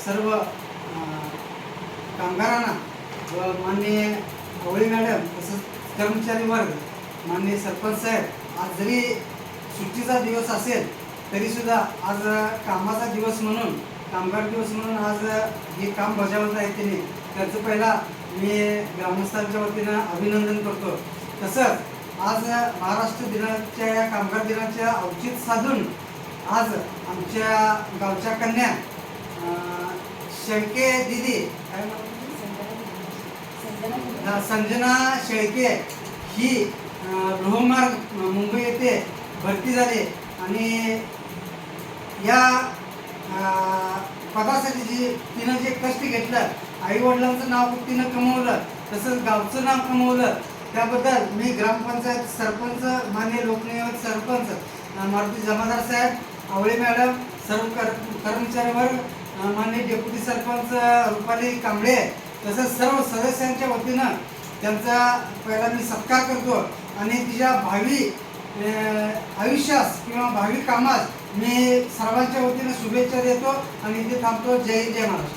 सर्व कामगारांना व माननीय गवळी मॅडम तसंच कर्मचारी वर्ग, माननीय सरपंच साहेब, आज जरी सुट्टीचा दिवस असेल तरीसुद्धा आज कामाचा दिवस म्हणून, कामगार दिवस म्हणून आज हे काम बजावत आहे त्यांनी. त्याचं पहिला मी ग्रामस्थांच्या वतीनं अभिनंदन करतो. तसंच आज महाराष्ट्र दिनाच्या या कामगार दिनाच्या औचित्य साधून आज आमच्या गावच्या कन्या शेळके दिदी, काय संजना शेळके ही लोहमार्ग मुंबई येथे भरती झाली आणि या पदासाठी तिनं जे कष्ट घेतलं, आईवडिलांचं नाव तिनं कमवलं, तसंच गावचं नाव कमवलं, त्याबद्दल मी ग्रामपंचायत सरपंच, माननीय लोकनियुक्त सरपंच मारुती जमादार साहेब, आवळे मॅडम, सर्व कर्मचारी वर्ग, माननीय डेप्युटी सरपंच रुपाली कांबळे, तसंच सर्व सदस्यांच्या वतीनं त्यांचा पहिला मी सत्कार करतो आणि तिच्या भावी आयुष्यास किंवा भावी कामास मी सर्वांच्या वतीनं शुभेच्छा देतो आणि इथे थांबतो. जय जय महाराष्ट्र.